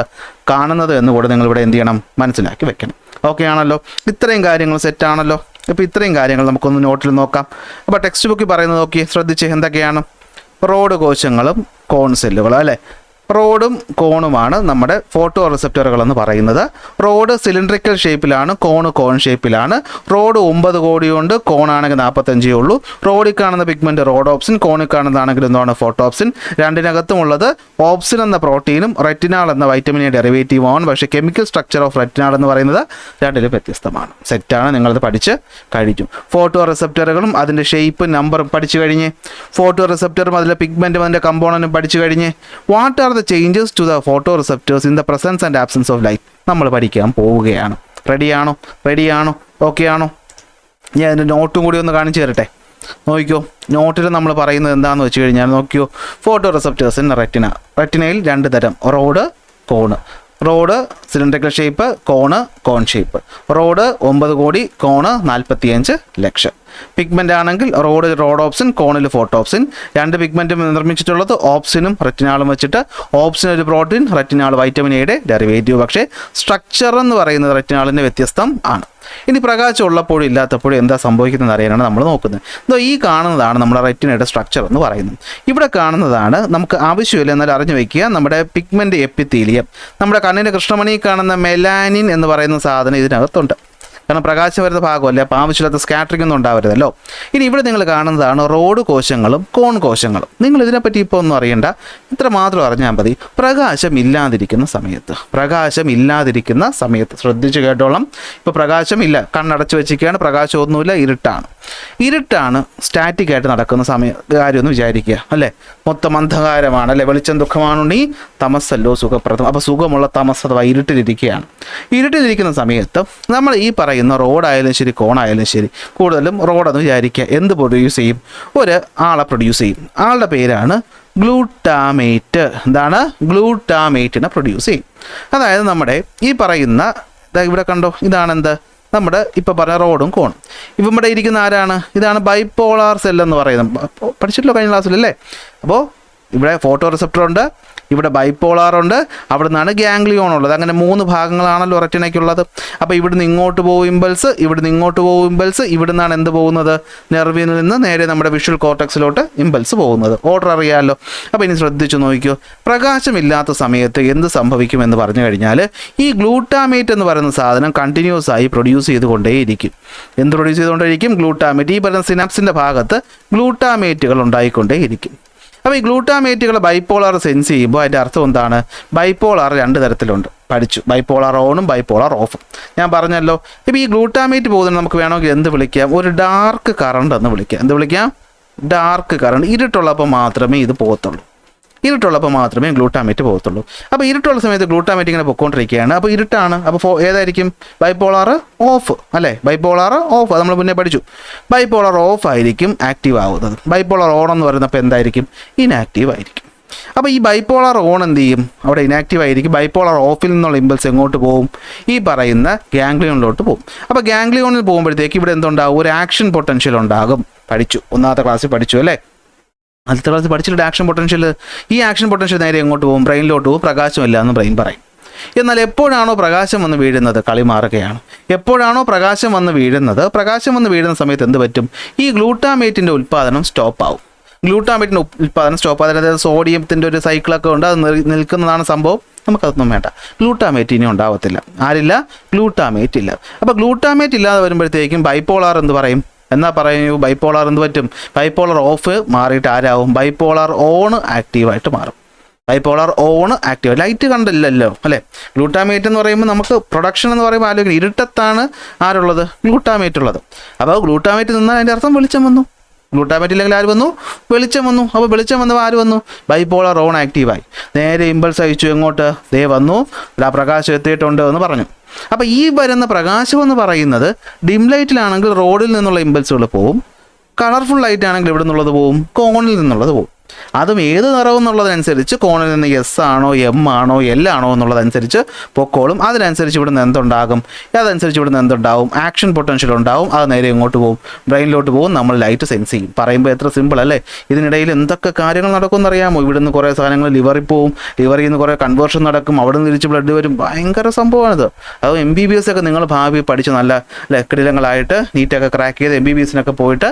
കാണുന്നത് എന്ന് കൂടെ നിങ്ങളിവിടെ എന്ത് ചെയ്യണം? മനസ്സിലാക്കി വെക്കണം. ഓക്കെ ആണല്ലോ? ഇത്രയും കാര്യങ്ങൾ സെറ്റാണല്ലോ? അപ്പോൾ ഇത്രയും കാര്യങ്ങൾ നമുക്കൊന്ന് നോട്ടിൽ നോക്കാം. അപ്പോൾ ടെക്സ്റ്റ് ബുക്കിൽ പറയുന്നത് നോക്കി ശ്രദ്ധിച്ച് എന്തൊക്കെയാണ്? റോഡ് കോശങ്ങളും കോൺ സെല്ലുകളും അല്ലേ? റോഡും കോണുമാണ് നമ്മുടെ ഫോട്ടോ റിസപ്റ്ററുകൾ എന്ന് പറയുന്നത്. റോഡ് സിലിണ്ടറിക്കൽ ഷേപ്പിലാണ്, കോൺ ഷേപ്പിലാണ്. റോഡ് 9 കോടിയുണ്ട്, കോണാണെങ്കിൽ 45 ഉള്ളൂ. റോഡിൽ കാണുന്ന പിഗ്മെൻറ്റ് റോഡ് ഓപ്സിൻ, കോണിൽ കാണുന്നതാണെങ്കിൽ എന്താണ്? Photo opsin. രണ്ടിനകത്തും ഉള്ളത് ഓപ്സിൻ എന്ന പ്രോട്ടീനും റെറ്റിനാൾ എന്ന വൈറ്റമിൻ എ ഡെറിവേറ്റീവുമാണ്. പക്ഷേ കെമിക്കൽ സ്ട്രക്ചർ ഓഫ് റെറ്റിനാൾ എന്ന് പറയുന്നത് രണ്ടിലും വ്യത്യസ്തമാണ്. സെറ്റാണ്, നിങ്ങളത് പഠിച്ച് കഴിഞ്ഞു. ഫോട്ടോ റിസപ്റ്ററുകളും അതിൻ്റെ ഷേപ്പും നമ്പറും പഠിച്ചു കഴിഞ്ഞ്, ഫോട്ടോ റിസപ്റ്ററും അതിലെ പിഗ്മെൻറ്റും അതിൻ്റെ കമ്പോണൻറ്റും പഠിച്ചു കഴിഞ്ഞ്, what are the changes to the photoreceptors in the presence and absence of light നമ്മൾ പഠിക്കാൻ പോവുകയാണ്. റെഡിയാണോ? ഓക്കെ ആണോ? ഞാൻ എൻ്റെ നോട്ടും കൂടി ഒന്ന് കാണിച്ചു തരട്ടെ. നോക്കിയോ, നോട്ടിൽ നമ്മൾ പറയുന്നത് എന്താണെന്ന് വെച്ച് കഴിഞ്ഞാൽ നോക്കിയോ, ഫോട്ടോ റിസപ്റ്റേഴ്സ് ഇൻ റെറ്റിനയിൽ 2 തരം, rod cone. Rod cylindrical shape, cone shape. Rod 9 crore, cone 45 lakh. Pigment ആണെങ്കിൽ റോഡ് ഓപ്സിൻ, കോണിൽ ഫോട്ടോപ്സിൻ. രണ്ട് പിഗ്മെൻറ്റും നിർമ്മിച്ചിട്ടുള്ളത് ഓപ്സിനും റെറ്റിനാളും വെച്ചിട്ട്. ഓപ്സിൻ ഒരു പ്രോട്ടീൻ, റെറ്റിനാൾ വൈറ്റമിൻ എയുടെ ഡെറിവേറ്റീവ്. പക്ഷേ സ്ട്രക്ചർ എന്ന് പറയുന്നത് റെറ്റിനാളിൻ്റെ വ്യത്യസ്തം ആണ്. ഇനി പ്രകാശം ഉള്ളപ്പോഴും ഇല്ലാത്തപ്പോഴും എന്താ സംഭവിക്കുന്നത് അറിയാനാണ് നമ്മൾ നോക്കുന്നത്. ഇതോ ഈ കാണുന്നതാണ് നമ്മുടെ റെറ്റിനയുടെ സ്ട്രക്ചർ എന്ന് പറയുന്നത്. ഇവിടെ കാണുന്നതാണ് നമുക്ക് ആവശ്യമില്ല എന്നാലും അറിഞ്ഞു വയ്ക്കുക, നമ്മുടെ പിഗ്മെൻ്റ് എപ്പിത്തീലിയം. നമ്മുടെ കണ്ണിൻ്റെ കൃഷ്ണമണി കാണുന്ന മെലാനിൻ എന്ന് പറയുന്ന സാധനം ഇതിനകത്തുണ്ട്. കാരണം പ്രകാശം വരുന്ന ഭാഗമല്ലേ, അപ്പോൾ ആവശ്യമില്ലാത്ത സ്കാറ്ററിംഗ് ഒന്നും ഉണ്ടാവരുതല്ലോ. ഇനി ഇവിടെ നിങ്ങൾ കാണുന്നതാണ് റോഡ് കോശങ്ങളും കോൺ കോശങ്ങളും. നിങ്ങൾ ഇതിനെപ്പറ്റി ഇപ്പോൾ ഒന്നും അറിയണ്ട, ഇത്ര മാത്രം അറിഞ്ഞാൽ മതി. പ്രകാശം ഇല്ലാതിരിക്കുന്ന സമയത്ത് ശ്രദ്ധിച്ച് കേട്ടോളം. ഇപ്പോൾ പ്രകാശം ഇല്ല, കണ്ണടച്ച് വെച്ചിരിക്കുകയാണ്, പ്രകാശമൊന്നുമില്ല, ഇരുട്ടാണ് സ്റ്റാറ്റിക് ആയിട്ട് നടക്കുന്ന കാര്യമൊന്നും വിചാരിക്കുക അല്ലേ. മൊത്തം അന്ധകാരമാണ് അല്ലേ, വെളിച്ചം ദുഃഖമാണുണ്ണി തമസ്സല്ലോ സുഖപ്രദം. അപ്പോൾ സുഖമുള്ള തമസ് അഥവാ ഇരുട്ടിലിരിക്കുന്ന സമയത്ത് നമ്മൾ ഈ പറയുന്ന റോഡായാലും ശരി കോണായാലും ശരി, കൂടുതലും റോഡെന്ന് വിചാരിക്കുക, എന്ത് പ്രൊഡ്യൂസ് ചെയ്യും? ഒരു ആളെ പ്രൊഡ്യൂസ് ചെയ്യും. ആളുടെ പേരാണ് ഗ്ലൂട്ടാമേറ്റ്. എന്താണ്? ഗ്ലൂട്ടാമേറ്റിനെ പ്രൊഡ്യൂസ് ചെയ്യും. അതായത് നമ്മുടെ ഈ പറയുന്ന ഇവിടെ കണ്ടോ, ഇതാണെന്ത് നമ്മുടെ ഇപ്പോൾ പറഞ്ഞ റോഡും കോണും. ഇവിടെ ഇരിക്കുന്ന ആരാണ്? ഇതാണ് ബൈപോളാർ സെൽ എന്ന് പറയുന്നത്. പഠിച്ചിട്ടില്ലോ കഴിഞ്ഞ ക്ലാസ്സിലല്ലേ? അപ്പോൾ ഇവിടെ ഫോട്ടോ റിസപ്റ്റർ ഉണ്ട്, ഇവിടെ ബൈപോളാർ ഉണ്ട്, അവിടെ നിന്നാണ് ഗാംഗ്ലിയോൺ ഉള്ളത്. അങ്ങനെ 3 ഭാഗങ്ങളാണല്ലോ റെറ്റിനയ്ക്കുള്ളത്. അപ്പോൾ ഇവിടുന്ന് ഇങ്ങോട്ട് പോകും ഇമ്പൾസ്, ഇവിടെ നിന്നാണ് എന്ത് പോകുന്നത്? നെർവിൽ നിന്ന് നേരെ നമ്മുടെ വിഷ്വൽ കോർട്ടക്സിലോട്ട് ഇമ്പൾസ് പോകുന്നത്. ഓർഡർ അറിയാമല്ലോ. അപ്പോൾ ഇനി ശ്രദ്ധിച്ചു നോക്കിയോ, പ്രകാശമില്ലാത്ത സമയത്ത് എന്ത് സംഭവിക്കുമെന്ന് പറഞ്ഞു കഴിഞ്ഞാൽ ഈ ഗ്ലൂട്ടാമേറ്റ് എന്ന് പറയുന്ന സാധനം കണ്ടിന്യൂസ് ആയി പ്രൊഡ്യൂസ് ചെയ്തുകൊണ്ടേയിരിക്കും. എന്ത് പ്രൊഡ്യൂസ് ചെയ്തുകൊണ്ടേയിരിക്കും? ഗ്ലൂട്ടാമേറ്റ്. ഈ പറയുന്ന സിനാപ്സിൻ്റെ ഭാഗത്ത് ഗ്ലൂട്ടാമേറ്റുകൾ ഉണ്ടായിക്കൊണ്ടേയിരിക്കും. അപ്പോൾ ഈ ഗ്ലൂട്ടാമേറ്റുകൾ ബൈപോളാർ സെൻസ് ചെയ്യുമ്പോൾ അതിൻ്റെ അർത്ഥം എന്താണ്? ബൈപോളാർ 2 തരത്തിലുണ്ട്. പഠിച്ചു, ബൈപോളാർ ഓണും ബൈപോളാർ ഓഫും. ഞാൻ പറഞ്ഞല്ലോ. ഇപ്പോൾ ഈ ഗ്ലൂട്ടാമേറ്റ് പോകുന്നത് നമുക്ക് വേണമെങ്കിൽ എന്ത് വിളിക്കാം? ഒരു ഡാർക്ക് കറണ്ട് എന്ന് വിളിക്കാം. എന്ത് വിളിക്കാം? Dark current. ഇരുട്ടുള്ളപ്പോൾ മാത്രമേ ഇത് പോകത്തുള്ളൂ. ഗ്ലൂട്ടാമേറ്റ് പോകത്തുള്ളൂ. അപ്പോൾ ഇരുട്ടുള്ള സമയത്ത് ഗ്ലൂട്ടാമേറ്റ് ഇങ്ങനെ പൊയ്ക്കൊണ്ടിരിക്കുകയാണ്. അപ്പോൾ ഇരുട്ടാണ്. അപ്പോൾ ഏതായിരിക്കും? ബൈപോളാർ ഓഫ് അല്ലേ? ബൈപോളാർ ഓഫ് നമ്മൾ മുന്നേ പഠിച്ചു. ബൈപോളാർ ഓഫ് ആയിരിക്കും ആക്റ്റീവ് ആവുന്നത്. ബൈപോളാർ ഓൺ എന്ന് പറയുന്നപ്പോൾ എന്തായിരിക്കും? ഇനാക്റ്റീവ് ആയിരിക്കും. അപ്പോൾ ഈ ബൈപോളാർ ഓൺ എന്ത് ചെയ്യും? അവിടെ ഇനാക്റ്റീവ് ആയിരിക്കും. ബൈപോളാർ ഓഫിൽ നിന്നുള്ള ഇമ്പൾസ് എങ്ങോട്ട് പോകും? ഈ പറയുന്ന ഗാംഗ്ലിയോണിലോട്ട് പോകും. അപ്പോൾ ഗാംഗ്ലിയോണിൽ പോകുമ്പോഴത്തേക്ക് ഇവിടെ എന്തുണ്ടാകും? ഒരു ആക്ഷൻ പൊട്ടൻഷ്യൽ ഉണ്ടാകും. പഠിച്ചു, 1ാമത്തെ ക്ലാസ്സിൽ പഠിച്ചു അല്ലേ? അടുത്ത ക്ലാസ് പഠിച്ചിട്ട് ആക്ഷൻ പൊട്ടൻഷ്യൽ. ഈ ആക്ഷൻ പൊട്ടൻഷ്യൽ നേരെ എങ്ങോട്ട് പോകും? ബ്രെയിനിലോട്ട് പോകും. പ്രകാശമില്ല എന്ന് ബ്രെയിൻ പറയും. എന്നാൽ എപ്പോഴാണോ പ്രകാശം വന്ന് വീഴുന്നത്? കളി മാറുകയാണ്. എപ്പോഴാണോ പ്രകാശം വന്ന് വീഴുന്ന സമയത്ത് എന്ത് പറ്റും? ഈ ഗ്ലൂട്ടാമേറ്റിൻ്റെ ഉൽപ്പാദനം സ്റ്റോപ്പ് ആവും. അതായത് സോഡിയത്തിൻ്റെ ഒരു സൈക്കിളൊക്കെ ഉണ്ട്, അത് നിൽക്കുന്നതാണ് സംഭവം. നമുക്കതൊന്നും വേണ്ട. ഗ്ലൂട്ടാമേറ്റ് ഇനി ഉണ്ടാവത്തില്ല. ആരില്ല? ഗ്ലൂട്ടാമേറ്റ് ഇല്ല. അപ്പോൾ ഗ്ലൂട്ടാമേറ്റ് ഇല്ലാതെ വരുമ്പോഴത്തേക്കും ബൈപോളാർ എന്ത് പറയും? എന്നാ പറയൂ, ബൈപോളാർ എന്ത് പറ്റും? ബൈപോളാർ ഓഫ് മാറിയിട്ട് ആരാവും? ബൈപോളാർ ഓൺ ആക്റ്റീവായിട്ട് മാറും. ലൈറ്റ് കണ്ടില്ലല്ലോ അല്ലേ? ഗ്ലൂട്ടാമേറ്റ് എന്ന് പറയുമ്പോൾ നമുക്ക് പ്രൊഡക്ഷൻ എന്ന് പറയുമ്പോൾ ആലോചിക്കണം, ഇരുട്ടത്താണ് ആരുള്ളത്? ഗ്ലൂട്ടാമേറ്റ് ഉള്ളത്. അപ്പോൾ ഗ്ലൂട്ടാമേറ്റ് നിന്നാൽ അതിൻ്റെ അർത്ഥം വെളിച്ചം വന്നു. ഗ്ലൂട്ടാമേറ്റ് ഇല്ലെങ്കിൽ ആര് വന്നു? വെളിച്ചം വന്നു. അപ്പോൾ വെളിച്ചം വന്നപ്പോൾ ആര് വന്നു? ബൈപോളാർ ഓൺ ആക്റ്റീവായി. നേരെ ഇമ്പൾസ് അയച്ചു. എങ്ങോട്ട്? ദേ വന്നു, പ്രകാശം എത്തിയിട്ടുണ്ട് എന്ന് പറഞ്ഞു. അപ്പോൾ ഈ വരുന്ന പ്രകാശം എന്ന് പറയുന്നത് ഡിം ലൈറ്റിലാണെങ്കിൽ റോഡിൽ നിന്നുള്ള ഇമ്പൾസുകൾ പോവും. കളർഫുൾ ലൈറ്റ് ആണെങ്കിൽ ഇവിടെ നിന്നുള്ളത് പോവും, കോണിൽ നിന്നുള്ളത് പോവും. അതും ഏത് നിറവെന്നുള്ളതനുസരിച്ച് കോണിൽ നിന്ന് എസ് ആണോ എം ആണോ എൽ ആണോ എന്നുള്ളതനുസരിച്ച് പൊക്കോളും. അതിനനുസരിച്ച് ഇവിടുന്ന് എന്തുണ്ടാവും? ആക്ഷൻ പൊട്ടൻഷ്യൽ ഉണ്ടാവും. അത് നേരെ ഇങ്ങോട്ട് പോകും, ബ്രെയിനിലോട്ട് പോകും. നമ്മൾ ലൈറ്റ് സെൻസ് ചെയ്യും. പറയുമ്പോൾ എത്ര സിമ്പിൾ അല്ലേ? ഇതിനിടയിൽ എന്തൊക്കെ കാര്യങ്ങൾ നടക്കുമെന്ന് അറിയാമോ? ഇവിടുന്ന് കുറേ സാധനങ്ങൾ ലിവറിൽ പോവും, ലിവറിൽ നിന്ന് കുറേ കൺവേർഷൻ നടക്കും, അവിടെ നിന്ന് തിരിച്ച് ബ്ലഡ് വരും. ഭയങ്കര സംഭവമാണിത്. അത് MBBS ഒക്കെ നിങ്ങൾ ഭാവി പഠിച്ച് നല്ല കിടിലങ്ങളായിട്ട് നീറ്റൊക്കെ ക്രാക്ക് ചെയ്ത് MBBSനൊക്കെ പോയിട്ട്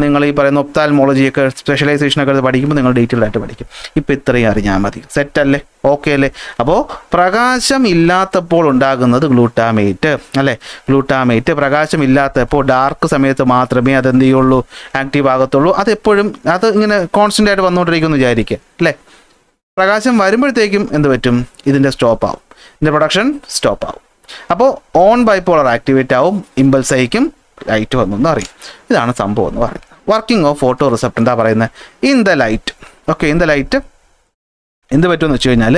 നിങ്ങൾ ഈ പറയുന്ന ഒപ്താൽമോളജിയൊക്കെ സ്പെഷ്യലൈസേഷനൊക്കെ പഠിക്കുമ്പോൾ നിങ്ങൾ ഡീറ്റെയിൽ ആയിട്ട് പഠിക്കും. ഇപ്പോൾ ഇത്രയും അറിഞ്ഞാൽ മതി. സെറ്റല്ലേ? ഓക്കെ അല്ലേ? അപ്പോൾ പ്രകാശം ഇല്ലാത്തപ്പോൾ ഉണ്ടാകുന്നത് ഗ്ലൂട്ടാമേറ്റ് അല്ലേ? പ്രകാശം ഇല്ലാത്തപ്പോൾ ഡാർക്ക് സമയത്ത് മാത്രമേ അതെന്ത് ചെയ്യുള്ളൂ? ആക്റ്റീവ് ആകത്തുള്ളൂ. അതെപ്പോഴും അത് ഇങ്ങനെ കോൺസ്റ്റൻ്റ് ആയിട്ട് വന്നുകൊണ്ടിരിക്കുമെന്ന് വിചാരിക്കുക അല്ലേ? പ്രകാശം വരുമ്പോഴത്തേക്കും എന്ത് പറ്റും? ഇതിൻ്റെ സ്റ്റോപ്പ് ആവും, ഇതിൻ്റെ പ്രൊഡക്ഷൻ സ്റ്റോപ്പ് ആവും. അപ്പോൾ ഓൺ ബൈപോളർ ആക്ടിവേറ്റ് ആവും, ഇമ്പൾസ് അയക്കും, ലൈറ്റ് വന്നു അറിയും. ഇതാണ് സംഭവം എന്ന് പറയുന്നത്. വർക്കിംഗ് ഓഫ് ഫോട്ടോ റിസപ്റ്റർ എന്താ പറയുന്നത്? In the light. Okay, in the light എന്ത് പറ്റുമെന്ന് വെച്ച് കഴിഞ്ഞാൽ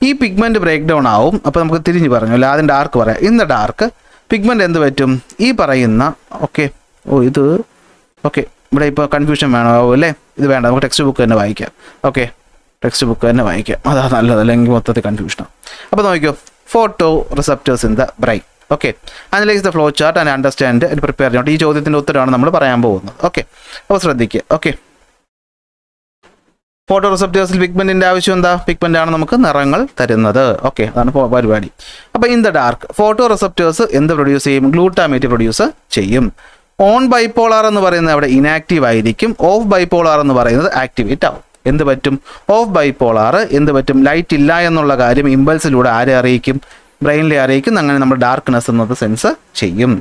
ഈ പിഗ്മെൻറ്റ് ബ്രേക്ക് ഡൗൺ ആവും. അപ്പോൾ നമുക്ക് തിരിഞ്ഞ് പറഞ്ഞല്ലോ, ആദ്യം ഡാർക്ക് പറയാം. ഇൻ ദ ഡാർക്ക് പിഗ്മെൻറ്റ് എന്ത് പറ്റും? ഈ പറയുന്ന ഇത് ഇവിടെ ഇപ്പോൾ കൺഫ്യൂഷൻ വേണോ അല്ലേ? ഇത് വേണ്ട, നമുക്ക് ടെക്സ്റ്റ് ബുക്ക് തന്നെ വായിക്കാം. അതാ നല്ലത്, അല്ലെങ്കിൽ മൊത്തത്തിൽ കൺഫ്യൂഷനാണ്. അപ്പോൾ നോക്കിയോ, photo receptors in the brain. Okay, analyse the flow chart and understand and prepare ചെയ്യണം. ഈ ചോദ്യത്തിൻ്റെ ഉത്തരമാണ് നമ്മൾ പറയാൻ പോകുന്നത്. ഓക്കെ, അപ്പോൾ ശ്രദ്ധിക്കുക. ഓക്കെ, ഫോട്ടോ റിസപ്റ്റേഴ്സിൽ പിഗ്മെന്റിന്റെ ആവശ്യം എന്താ? പിഗ്മെന്റ് ആണ് നമുക്ക് നിറങ്ങൾ തരുന്നത്. ഓക്കെ, അതാണ് പരിപാടി. അപ്പോൾ in the dark photo receptors എന്ത് പ്രൊഡ്യൂസ് ചെയ്യും? ഗ്ലൂട്ടാമേറ്റ് പ്രൊഡ്യൂസ് ചെയ്യും. ഓൺ ബൈപോളാർ എന്ന് പറയുന്നത് അവിടെ ഇനാക്റ്റീവ് ആയിരിക്കും. ഓഫ് ബൈപോളാർ എന്ന് പറയുന്നത് ആക്ടിവേറ്റ് ആവും. എന്ത് പറ്റും? ഓഫ് ബൈപോളാർ എന്ത് പറ്റും? ലൈറ്റ് ഇല്ല എന്നുള്ള കാര്യം ഇമ്പൾസിലൂടെ ആരെ അറിയിക്കും? ബ്രെയിനിലെ അറിയിക്കും. അങ്ങനെ നമ്മൾ ഡാർക്ക്നെസ് എന്നത് സെൻസ് ചെയ്യും.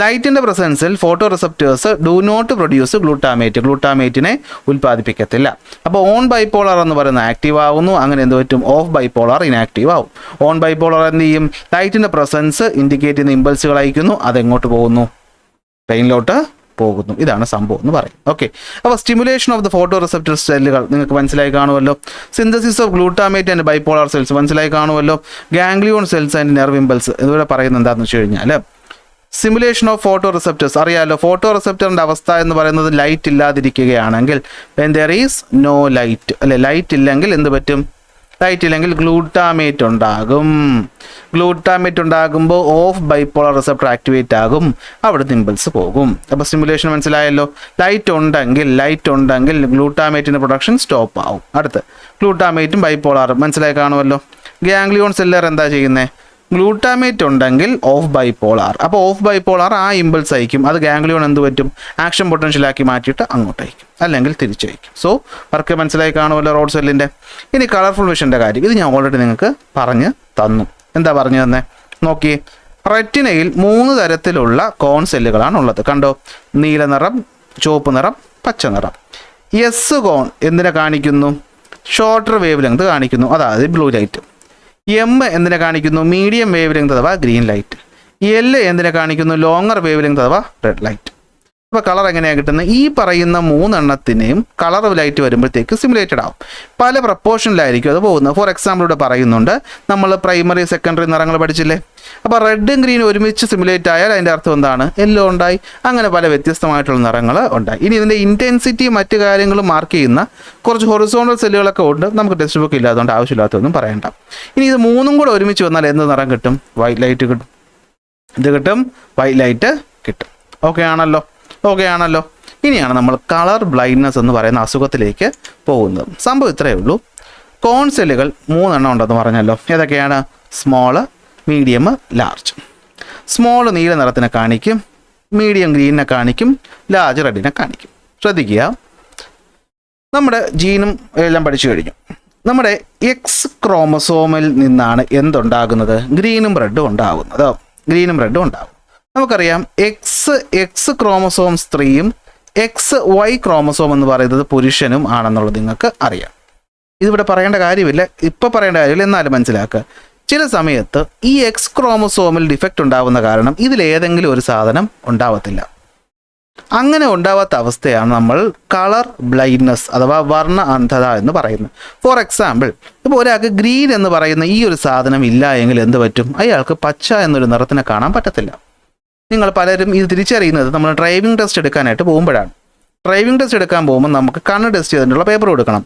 ലൈറ്റിൻ്റെ പ്രസൻസിൽ photoreceptors do not produce ഗ്ലൂട്ടാമേറ്റിനെ ഉൽപ്പാദിപ്പിക്കത്തില്ല. അപ്പോൾ ഓൺ ബൈപോളാർ എന്ന് പറയുന്നത് ആക്റ്റീവ് ആവുന്നു. അങ്ങനെ എന്ത് പറ്റും? ഓഫ് ബൈപോളാർ ഇനാക്റ്റീവ് ആവും. ഓൺ ബൈപോളാർ എന്ത് ചെയ്യും? ലൈറ്റിൻ്റെ പ്രസൻസ് ഇൻഡിക്കേറ്റ് ചെയ്യുന്ന ഇമ്പൾസുകൾ അയക്കുന്നു. അതെങ്ങോട്ട് പോകുന്നു? ബ്രെയിനിലോട്ട് പോകുന്നു. ഇതാണ് സംഭവം എന്ന് പറയും. ഓക്കെ, അപ്പോൾ stimulation of the photoreceptor സെല്ലുകൾ നിങ്ങൾക്ക് മനസ്സിലായി കാണുമല്ലോ. Synthesis of glutamate and bipolar cells മനസ്സിലായി കാണുമല്ലോ. Ganglion cells and nerve impulse എന്നിവിടെ പറയുന്നത് എന്താണെന്ന് വെച്ച് കഴിഞ്ഞാൽ സിമുലേഷൻ ഓഫ് ഫോട്ടോ റിസപ്റ്റേഴ്സ് അറിയാമല്ലോ. ഫോട്ടോ റിസപ്റ്ററിൻ്റെ അവസ്ഥ എന്ന് പറയുന്നത് ലൈറ്റ് ഇല്ലാതിരിക്കുകയാണെങ്കിൽ when there is no light, അല്ലെ, ലൈറ്റ് ഇല്ലെങ്കിൽ എന്ത് പറ്റും? ലൈറ്റ് ഇല്ലെങ്കിൽ ഗ്ലൂട്ടാമേറ്റ് ഉണ്ടാകും. ഗ്ലൂട്ടാമേറ്റ് ഉണ്ടാകുമ്പോൾ ഓഫ് ബൈപോളാർ റിസപ്റ്റർ ആക്ടിവേറ്റ് ആകും. അവിടുന്ന് ഇമ്പൾസ് പോകും. അപ്പോൾ സ്റ്റിമുലേഷൻ മനസ്സിലായല്ലോ. ലൈറ്റ് ഉണ്ടെങ്കിൽ ഗ്ലൂട്ടാമേറ്റിൻ്റെ പ്രൊഡക്ഷൻ സ്റ്റോപ്പ് ആവും. അടുത്ത് ഗ്ലൂട്ടാമേറ്റും ബൈപോളാറും മനസ്സിലായി കാണുമല്ലോ. ഗാംഗ്ലിയോൺ സെല്ലർ എന്താ ചെയ്യുന്നത്? ഗ്ലൂട്ടാമേറ്റ് ഉണ്ടെങ്കിൽ ഓഫ് ബൈപോളാർ. അപ്പോൾ ഓഫ് ബൈപോളാർ ആ ഇമ്പൾസ് അയക്കും. അത് ഗാംഗ്ലിയോൺ എന്ത് പറ്റും? ആക്ഷൻ പൊട്ടൻഷ്യലാക്കി മാറ്റിയിട്ട് അങ്ങോട്ട് അയക്കും, അല്ലെങ്കിൽ തിരിച്ചയക്കും. സോ വർക്ക് മനസ്സിലായി കാണുമല്ലോ റോഡ് സെല്ലിൻ്റെ. ഇനി കളർഫുൾ വിഷൻ്റെ കാര്യം. ഇത് ഞാൻ ഓൾറെഡി നിങ്ങൾക്ക് പറഞ്ഞു തന്നു. എന്താ പറഞ്ഞു തന്നെ നോക്കി. റെറ്റിനയിൽ 3 തരത്തിലുള്ള കോൺ സെല്ലുകളാണ് ഉള്ളത്. കണ്ടോ? നീല നിറം, ചുവപ്പ് നിറം, പച്ച നിറം. എസ് കോൺ എന്തിനെ കാണിക്കുന്നു? ഷോർട്ടർ വേവ് ലെങ്ത് കാണിക്കുന്നു, അതായത് ബ്ലൂ ലൈറ്റ്. എം എന്തിനെ കാണിക്കുന്നു? മീഡിയം വേവ് ലെങ്ത് അഥവാ ഗ്രീൻ ലൈറ്റ്. എൽ എന്തിനെ കാണിക്കുന്നു? ലോങ്ങർ വേവ് ലെങ്ത് അഥവാ റെഡ് ലൈറ്റ്. അപ്പോൾ കളർ എങ്ങനെയാണ് കിട്ടുന്നത്? ഈ പറയുന്ന 3 എണ്ണത്തിനെയും കളർ ലൈറ്റ് വരുമ്പോഴത്തേക്ക് സിമുലേറ്റഡ് ആവും. പല പ്രപ്പോർഷനിലായിരിക്കും അത് പോകുന്നത്. ഫോർ എക്സാമ്പിൾ ഇവിടെ പറയുന്നുണ്ട്, നമ്മൾ പ്രൈമറി സെക്കൻഡറി നിറങ്ങൾ പഠിച്ചില്ലേ? അപ്പോൾ റെഡും ഗ്രീനും ഒരുമിച്ച് സിമുലേറ്റ് ആയാൽ അതിൻ്റെ അർത്ഥം എന്താണ്? യെല്ലോ ഉണ്ടായി. അങ്ങനെ പല വ്യത്യസ്തമായിട്ടുള്ള നിറങ്ങൾ ഉണ്ടായി. ഇനി ഇതിൻ്റെ ഇൻറ്റൻസിറ്റി മറ്റു കാര്യങ്ങളും മാർക്ക് ചെയ്യുന്ന കുറച്ച് ഹൊറിസോണ്ടൽ സെല്ലുകളൊക്കെ ഉണ്ട്. നമുക്ക് ടെക്സ്റ്റ് ബുക്ക് ഇല്ലാത്തതുകൊണ്ട് ആവശ്യമില്ലാത്തതൊന്നും പറയണ്ട. ഇനി ഇത് 3ഉം കൂടെ ഒരുമിച്ച് വന്നാൽ എന്ത് നിറം കിട്ടും? വൈറ്റ് ലൈറ്റ് കിട്ടും. ഇത് കിട്ടും, വൈറ്റ് ലൈറ്റ് കിട്ടും. ഓക്കെ ആണല്ലോ. ഇനിയാണ് നമ്മൾ കളർ ബ്ലൈൻഡ്നെസ് എന്ന് പറയുന്ന അസുഖത്തിലേക്ക് പോകുന്നത്. സംഭവം ഇത്രയേ ഉള്ളൂ. കോൺ സെല്ലുകൾ 3 എണ്ണം ഉണ്ടെന്ന് പറഞ്ഞല്ലോ. ഏതൊക്കെയാണ്? Small, medium, large. സ്മോള് നീല നിറത്തിനെ കാണിക്കും, മീഡിയം ഗ്രീനിനെ കാണിക്കും, ലാർജ് റെഡിനെ കാണിക്കും. ശ്രദ്ധിക്കുക, നമ്മുടെ ജീനും എല്ലാം പഠിച്ചു കഴിഞ്ഞു. നമ്മുടെ എക്സ് ക്രോമസോമിൽ നിന്നാണ് എന്തുണ്ടാകുന്നത്? ഗ്രീനും റെഡും ഉണ്ടാകും. നമുക്കറിയാം എക്സ് ക്രോമസോം സ്ത്രീയും XY ക്രോമസോം എന്ന് പറയുന്നത് പുരുഷനും ആണെന്നുള്ളത് നിങ്ങൾക്ക് അറിയാം. ഇതിവിടെ പറയേണ്ട കാര്യമില്ല, ഇപ്പോൾ പറയേണ്ട കാര്യമില്ല, എന്നാലും മനസ്സിലാക്കുക. ചില സമയത്ത് ഈ എക്സ് ക്രോമസോമിൽ ഡിഫക്റ്റ് ഉണ്ടാവുന്ന കാരണം ഇതിലേതെങ്കിലും ഒരു സാധനം ഉണ്ടാവത്തില്ല. അങ്ങനെ ഉണ്ടാവാത്ത അവസ്ഥയാണ് നമ്മൾ കളർ ബ്ലൈൻഡ്നെസ് അഥവാ വർണ്ണ അന്ധത എന്ന് പറയുന്നത്. ഫോർ എക്സാമ്പിൾ, ഇപ്പോൾ ഒരാൾക്ക് ഗ്രീൻ എന്ന് പറയുന്ന ഈ ഒരു സാധനം ഇല്ല എങ്കിൽ എന്ത് പറ്റും? അയാൾക്ക് പച്ച എന്നൊരു നിറത്തിനെ കാണാൻ പറ്റത്തില്ല. നിങ്ങൾ പലരും ഇത് തിരിച്ചറിയുന്നത് നമ്മൾ ഡ്രൈവിംഗ് ടെസ്റ്റ് എടുക്കാനായിട്ട് പോകുമ്പോഴാണ്. ഡ്രൈവിംഗ് ടെസ്റ്റ് എടുക്കാൻ പോകുമ്പോൾ നമുക്ക് കണ്ണ് ടെസ്റ്റ് ചെയ്തിട്ടുള്ള പേപ്പർ കൊടുക്കണം.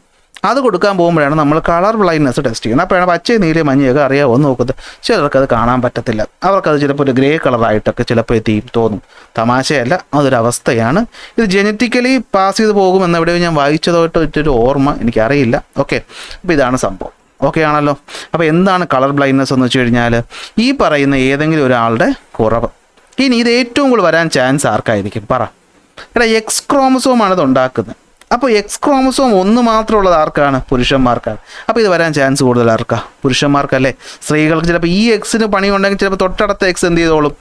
അത് കൊടുക്കാൻ പോകുമ്പോഴാണ് നമ്മൾ കളർ ബ്ലൈൻഡ്നെസ് ടെസ്റ്റ് ചെയ്യുന്നത്. അപ്പോഴാണ് പച്ച നീല മഞ്ഞയൊക്കെ അറിയാമോ എന്ന് നോക്കുന്നത്. ചിലർക്കത് കാണാൻ പറ്റത്തില്ല. അവർക്കത് ചിലപ്പോൾ ഒരു ഗ്രേ കളറായിട്ടൊക്കെ ചിലപ്പോൾ തോന്നും. തമാശയല്ല, അതൊരവസ്ഥയാണ്. ഇത് ജനറ്റിക്കലി പാസ് ചെയ്ത് പോകുമെന്ന് എവിടെയോ ഞാൻ വായിച്ചതായിട്ടൊരു ഓർമ്മ, എനിക്കറിയില്ല. ഓക്കെ, അപ്പോൾ ഇതാണ് സംഭവം. ഓക്കെ ആണല്ലോ. അപ്പോൾ എന്താണ് കളർ ബ്ലൈൻഡ്നെസ് എന്ന് വെച്ച് കഴിഞ്ഞാൽ ഈ പറയുന്ന ഏതെങ്കിലും ഒരാളുടെ കുറവ്. ഇനി ഇത് ഏറ്റവും കൂടുതൽ വരാൻ ചാൻസ് ആർക്കായിരിക്കും? പറ. എടാ, എക്സ് ക്രോമസോമാണ് ഇത് ഉണ്ടാക്കുന്നത്. അപ്പോൾ എക്സ് ക്രോമസോം 1 മാത്രമുള്ളത് ആർക്കാണ്? പുരുഷന്മാർക്കാണ്. അപ്പോൾ ഇത് വരാൻ ചാൻസ് കൂടുതൽ ആർക്കാ? പുരുഷന്മാർക്കല്ലേ. സ്ത്രീകൾക്ക് ചിലപ്പോൾ ഈ എക്സിന് പണി ഉണ്ടെങ്കിൽ ചിലപ്പോൾ തൊട്ടടുത്ത എക്സ് എന്ത് ചെയ്തോളും?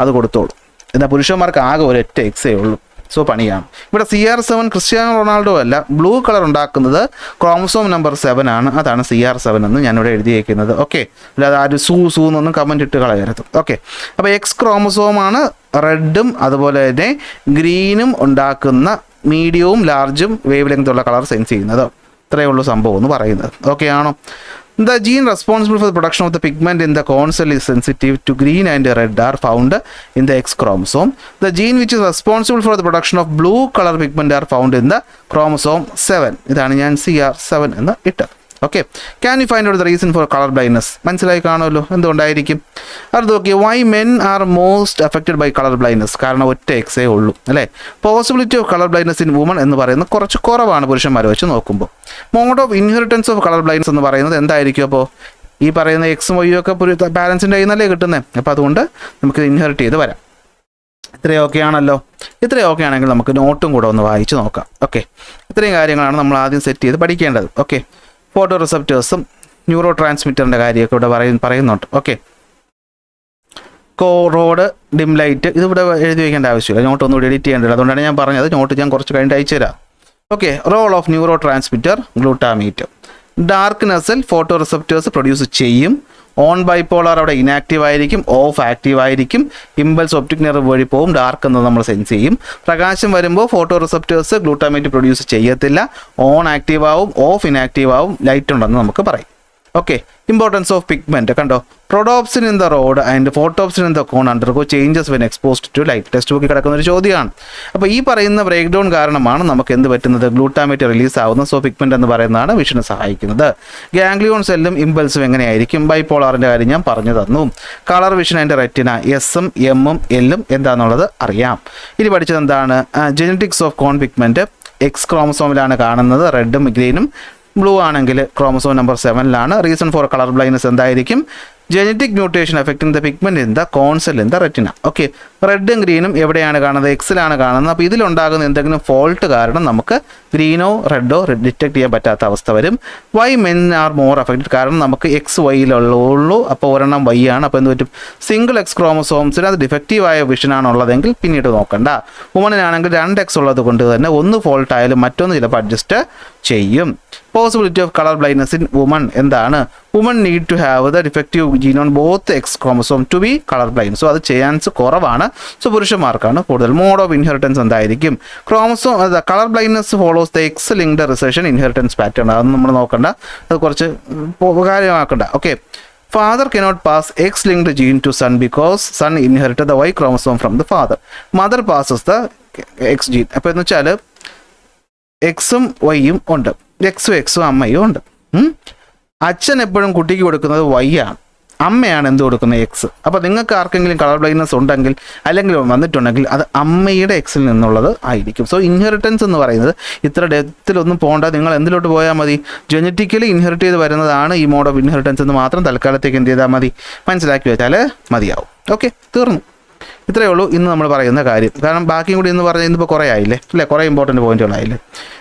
അത് കൊടുത്തോളും. എന്നാൽ പുരുഷന്മാർക്ക് ആകെ ഒരൊറ്റ എക്സേ ഉള്ളൂ. സോ പണിയാണ്. ഇവിടെ CR7 ക്രിസ്ത്യാനോ റൊണാൾഡോ അല്ല, ബ്ലൂ കളർ ഉണ്ടാക്കുന്നത് ക്രോമസോം നമ്പർ 7 ആണ്. അതാണ് CR7 എന്ന് ഞാനിവിടെ എഴുതിയേക്കുന്നത്. ഓക്കെ, അല്ലാതെ ആ ഒരു സൂ എന്നൊന്നും കമൻറ്റ് ഇട്ട് കളയരുത്. ഓക്കെ, അപ്പോൾ എക്സ് ക്രോമസോമാണ് റെഡും അതുപോലെ തന്നെ ഗ്രീനും ഉണ്ടാക്കുന്ന മീഡിയവും ലാർജും വേവ് ലെങ്ത്തുള്ള കളർ സെൻസ് ചെയ്യുന്നത്. ഇത്രയേ ഉള്ളൂ സംഭവം എന്ന് പറയുന്നത്. ഓക്കെ ആണോ? The gene responsible for the production of the pigment in the corn cell is sensitive to green and red are found in the X chromosome. The gene which is responsible for the production of blue color pigment are found in the chromosome 7. ഇതാണ് ഞാൻ CR7 എന്ന് ഇട്ടത്. Okay, can you find out the reason for colour blindness? മനസ്സിലായി കാണുമല്ലോ എന്തുകൊണ്ടായിരിക്കും. അത് നോക്കി, why men are most affected by colour blindness? കാരണം ഒറ്റ എക്സേ ഉള്ളൂ അല്ലേ. Possibility of colour blindness in woman എന്ന് പറയുന്നത് കുറച്ച് കുറവാണ് പുരുഷന്മാരെ വെച്ച് നോക്കുമ്പോൾ. Mode of inheritance of colour blindness എന്ന് പറയുന്നത് എന്തായിരിക്കും? അപ്പോൾ ഈ പറയുന്ന എക്സും വൈയും ഒക്കെ പാരൻസിൻ്റെ കയ്യിൽ നിന്നല്ലേ കിട്ടുന്നത്. അപ്പോൾ അതുകൊണ്ട് നമുക്ക് ഇൻഹെറിറ്റ് ചെയ്ത് വരാം. ഇത്രയും ഓക്കെ ആണല്ലോ. ഇത്രയും ഓക്കെ ആണെങ്കിൽ നമുക്ക് നോട്ടും കൂടെ ഒന്ന് വായിച്ച് നോക്കാം. ഓക്കെ, ഇത്രയും കാര്യങ്ങളാണ് നമ്മൾ ആദ്യം സെറ്റ് ചെയ്ത് പഠിക്കേണ്ടത്. ഓക്കെ, ഫോട്ടോ റിസപ്റ്റേഴ്സും ന്യൂറോ ട്രാൻസ്മിറ്ററിൻ്റെ കാര്യമൊക്കെ ഇവിടെ പറയുന്നുണ്ട്. ഓക്കെ, റോഡ്, ഡിം ലൈറ്റ്, ഇതിവിടെ എഴുതി വയ്ക്കേണ്ട ആവശ്യമില്ല, നോട്ട് ഒന്നും എഡിറ്റ് ചെയ്യേണ്ടത്. അതുകൊണ്ടാണ് ഞാൻ പറഞ്ഞത് നോട്ട് ഞാൻ കുറച്ച് കഴിഞ്ഞിട്ട് അയച്ചു തരാം. Okay, role of neurotransmitter glutamate. ഡാർക്ക്നെസ്സിൽ ഫോട്ടോ റിസപ്റ്റേഴ്സ് പ്രൊഡ്യൂസ് ചെയ്യും. ഓൺ ബൈപോളാർ അവിടെ ഇനാക്റ്റീവ് ആയിരിക്കും, ഓഫ് ആക്റ്റീവ് ആയിരിക്കും. ഇമ്പൾസ് ഒപ്റ്റിക് നെർവ് വഴി പോവും, ഡാർക്ക് എന്ന് നമ്മൾ സെൻസ് ചെയ്യും. പ്രകാശം വരുമ്പോൾ ഫോട്ടോ റിസപ്റ്റേഴ്സ് ഗ്ലൂട്ടാമേറ്റ് പ്രൊഡ്യൂസ് ചെയ്യത്തില്ല, ഓൺ ആക്റ്റീവ് ആവും, ഓഫ് ഇനാക്റ്റീവ് ആവും, ലൈറ്റ് ഉണ്ടെന്ന് നമുക്ക് പറയും. ഓക്കെ, ഇമ്പോർട്ടൻസ് ഓഫ് പിഗ്മെൻറ്റ് കണ്ടോ. Rhodopsin in the rod and photopsin in the cone undergo changes when exposed to light. Text ബുക്കിൽ കിടക്കുന്ന ഒരു ചോദ്യമാണ്. അപ്പോൾ ഈ പറയുന്ന ബ്രേക്ക് ഡൗൺ കാരണമാണ് നമുക്ക് എന്ത് പറ്റുന്നത്? ഗ്ലൂട്ടാമേറ്റ് റിലീസ് ആവുന്ന. സോ പിഗ്മെൻറ്റ് എന്ന് പറയുന്നതാണ് വിഷന് സഹായിക്കുന്നത്. ഗാംഗ്ലിയോൺ സെല്ലും ഇമ്പൾസും എങ്ങനെയായിരിക്കും? ബൈപോളാറിൻ്റെ കാര്യം ഞാൻ പറഞ്ഞു തന്നു. കളർ വിഷൻ ആൻഡ് റെറ്റിന, എസും എമ്മും എല്ലും എന്താണെന്നുള്ളത് അറിയാം. ഇനി പഠിച്ചത് എന്താണ്? Genetics of cone pigment X ക്രോമസോമിലാണ് കാണുന്നത്. റെഡും ഗ്രീനും. ബ്ലൂ ആണെങ്കിൽ ക്രോമസോം നമ്പർ 7ലാണ്. റീസൺ ഫോർ കളർ ബ്ലൈൻഡ്നെസ് എന്തായിരിക്കും? Genetic mutation affecting the pigment in the cone cell in the retina. Okay, റെഡും ഗ്രീനും എവിടെയാണ് കാണുന്നത്? എക്സിലാണ് കാണുന്നത്. അപ്പോൾ ഇതിലുണ്ടാകുന്ന എന്തെങ്കിലും ഫോൾട്ട് കാരണം നമുക്ക് ഗ്രീനോ റെഡോ ഡിറ്റക്ട് ചെയ്യാൻ പറ്റാത്ത അവസ്ഥ വരും. Why men are more affected? കാരണം നമുക്ക് എക്സ് വൈയിലുള്ളൂ, അപ്പോൾ ഒരെണ്ണം വൈ ആണ്. അപ്പോൾ എന്ത് പറ്റും? സിംഗിൾ എക്സ് ക്രോമസോംസിന് അത് ഡിഫക്റ്റീവായ വിഷനാണുള്ളതെങ്കിൽ പിന്നീട് നോക്കണ്ട. വുമണിനാണെങ്കിൽ 2 എക്സ് ഉള്ളത് കൊണ്ട് തന്നെ ഒന്ന് ഫോൾട്ട് ആയാലും മറ്റൊന്ന് ചിലപ്പോൾ അഡ്ജസ്റ്റ് ചെയ്യും. Possibility of colour blindness in woman എന്താണ്? Woman need to have the defective gene on both X chromosome to be colour blind. So അത് ചാൻസ് കുറവാണ്. സോ പുരുഷന്മാർക്കാണ് കൂടുതൽ. മോഡ് ഓഫ് ഇൻഹെറിറ്റൻസ് എന്തായിരിക്കും? Chromosome colour blindness follows the X linked recession inheritance pattern. അതൊന്നും നമ്മൾ നോക്കണ്ട, അത് കുറച്ച് കാര്യമാക്കണ്ട. Okay, father cannot pass X linked gene to son because son inherited the Y chromosome from the father. Mother passes the X gene. അപ്പോൾ എന്ന് വെച്ചാൽ എക്സും വൈയും ഉണ്ട്, എക്സും അമ്മയും ഉണ്ട്. അച്ഛൻ എപ്പോഴും കുട്ടിക്ക് കൊടുക്കുന്നത് വൈ ആണ്, അമ്മയാണ് എന്ത് കൊടുക്കുന്നത്? എക്സ്. അപ്പോൾ നിങ്ങൾക്ക് ആർക്കെങ്കിലും കളർ ബ്ലൈൻഡ്നെസ് ഉണ്ടെങ്കിൽ അല്ലെങ്കിൽ വന്നിട്ടുണ്ടെങ്കിൽ അത് അമ്മയുടെ എക്സിൽ നിന്നുള്ളത് ആയിരിക്കും. സോ ഇൻഹെറിറ്റൻസ് എന്ന് പറയുന്നത് ഇത്ര ഡെപ്തിലൊന്നും പോകേണ്ട, നിങ്ങൾ എന്തിലോട്ട് പോയാൽ മതി? ജെനറ്റിക്കലി ഇൻഹെറിറ്റ് ചെയ്ത് വരുന്നതാണ് ഈ മോഡ് ഓഫ് ഇൻഹെറിറ്റൻസ് എന്ന് മാത്രം തൽക്കാലത്തേക്ക് എന്ത് ചെയ്താൽ മതി? മനസ്സിലാക്കി വെച്ചാൽ മതിയാവും. ഓക്കെ, തീർന്നു. ഇത്രയേ ഉള്ളൂ ഇന്ന് നമ്മൾ പറയുന്ന കാര്യം. കാരണം ബാക്കിയും കൂടി എന്ന് പറഞ്ഞാൽ ഇന്നിപ്പോൾ കുറേ ആയില്ലേ അല്ലേ, കുറേ ഇമ്പോർട്ടൻറ്റ് പോയിന്റുകളായില്ലേ.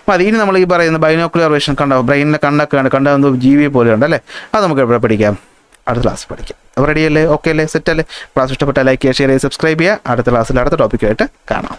മതി. ഇനി നമ്മൾ ഈ പറയുന്ന ബൈനോക്കുലർ വിഷൻ കണ്ടോ, ബ്രെയിനിലെ കണ്ണൊക്കെ കണ്ടോ ജീവി പോലെ ഉണ്ടല്ലേ, അത് നമുക്ക് എവിടെ പഠിക്കാം? അടുത്ത ക്ലാസ് പഠിക്കാം. അപ്പോൾ റെഡിയല്ലേ? ഓക്കെ അല്ലേ? സെറ്റ് അല്ലേ? ക്ലാസ് ഇഷ്ടപ്പെട്ടാൽ ലൈക്ക് ചെയ്യുക, ഷെയർ ചെയ്യുക, സബ്സ്ക്രൈബ് ചെയ്യുക. അടുത്ത ക്ലാസ്സിൽ അടുത്ത ടോപ്പിക്കായിട്ട് കാണാം.